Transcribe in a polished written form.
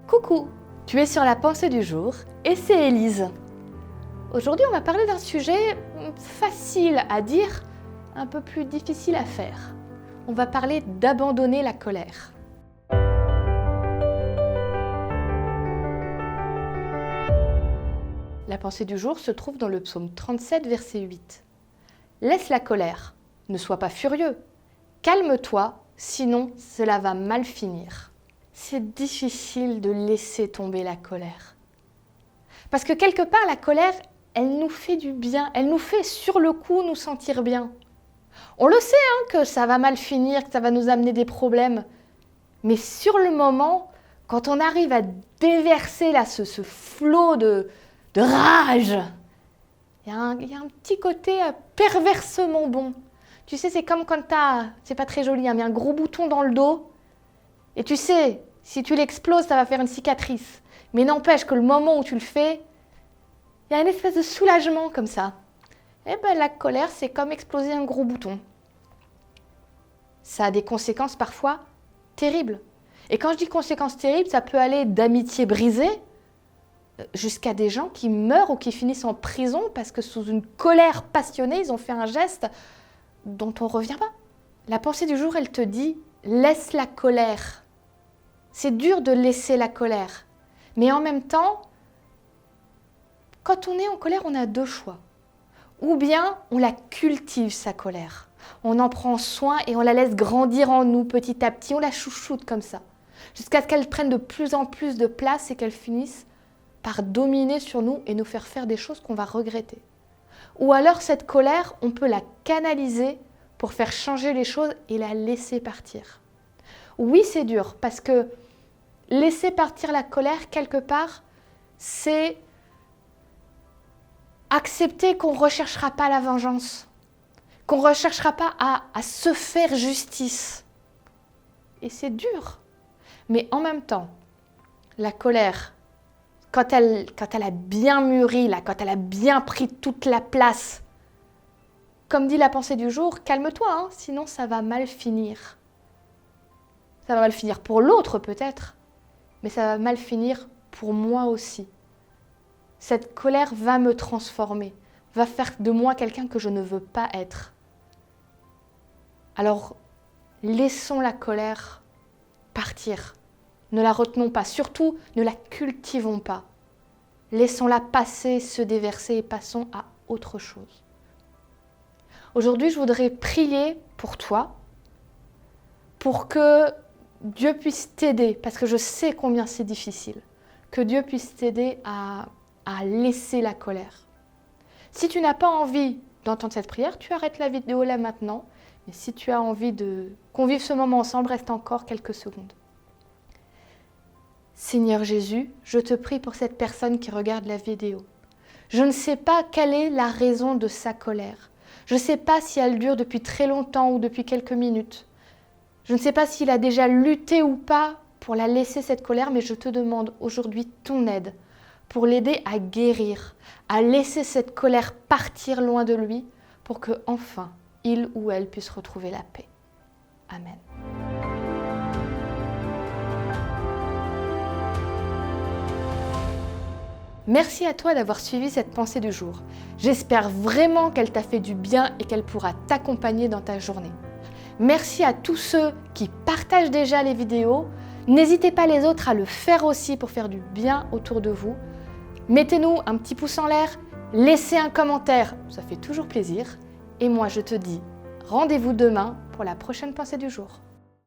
Coucou, tu es sur la pensée du jour et c'est Élise. Aujourd'hui, on va parler d'un sujet facile à dire, un peu plus difficile à faire. On va parler d'abandonner la colère. La pensée du jour se trouve dans le psaume 37, verset 8. Laisse la colère, ne sois pas furieux, calme-toi, sinon cela va mal finir. C'est difficile de laisser tomber la colère. Parce que quelque part, la colère, elle nous fait du bien, elle nous fait sur le coup nous sentir bien. On le sait que ça va mal finir, que ça va nous amener des problèmes. Mais sur le moment, quand on arrive à déverser là, ce flot de rage, il y a un petit côté perversement bon. Tu sais, c'est comme quand c'est pas très joli, mais un gros bouton dans le dos. Et tu sais, si tu l'exploses, ça va faire une cicatrice. Mais n'empêche que le moment où tu le fais, il y a une espèce de soulagement comme ça. Eh bien, la colère, c'est comme exploser un gros bouton. Ça a des conséquences parfois terribles. Et quand je dis conséquences terribles, ça peut aller d'amitié brisée jusqu'à des gens qui meurent ou qui finissent en prison parce que sous une colère passionnée, ils ont fait un geste dont on ne revient pas. La pensée du jour, elle te dit « laisse la colère ». C'est dur de laisser la colère. Mais en même temps, quand on est en colère, on a deux choix. Ou bien on la cultive, sa colère. On en prend soin et on la laisse grandir en nous petit à petit. On la chouchoute comme ça. Jusqu'à ce qu'elle prenne de plus en plus de place et qu'elle finisse par dominer sur nous et nous faire des choses qu'on va regretter. Ou alors cette colère, on peut la canaliser pour faire changer les choses et la laisser partir. Oui, c'est dur parce que laisser partir la colère, quelque part, c'est accepter qu'on ne recherchera pas la vengeance, qu'on ne recherchera pas à se faire justice. Et c'est dur. Mais en même temps, la colère, quand elle a bien mûri, là, quand elle a bien pris toute la place, comme dit la pensée du jour, calme-toi, sinon ça va mal finir. Ça va mal finir pour l'autre peut-être, mais ça va mal finir pour moi aussi. Cette colère va me transformer, va faire de moi quelqu'un que je ne veux pas être. Alors, laissons la colère partir. Ne la retenons pas, surtout ne la cultivons pas. Laissons-la passer, se déverser et passons à autre chose. Aujourd'hui, je voudrais prier pour toi, pour que Dieu puisse t'aider, parce que je sais combien c'est difficile, que Dieu puisse t'aider à laisser la colère. Si tu n'as pas envie d'entendre cette prière, tu arrêtes la vidéo là maintenant. Mais si tu as envie qu'on vive ce moment ensemble, reste encore quelques secondes. Seigneur Jésus, je te prie pour cette personne qui regarde la vidéo. Je ne sais pas quelle est la raison de sa colère. Je ne sais pas si elle dure depuis très longtemps ou depuis quelques minutes. Je ne sais pas s'il a déjà lutté ou pas pour la laisser cette colère, mais je te demande aujourd'hui ton aide pour l'aider à guérir, à laisser cette colère partir loin de lui pour que enfin il ou elle puisse retrouver la paix. Amen. Merci à toi d'avoir suivi cette pensée du jour. J'espère vraiment qu'elle t'a fait du bien et qu'elle pourra t'accompagner dans ta journée. Merci à tous ceux qui partagent déjà les vidéos. N'hésitez pas les autres à le faire aussi pour faire du bien autour de vous. Mettez-nous un petit pouce en l'air, laissez un commentaire, ça fait toujours plaisir. Et moi je te dis rendez-vous demain pour la prochaine pensée du jour.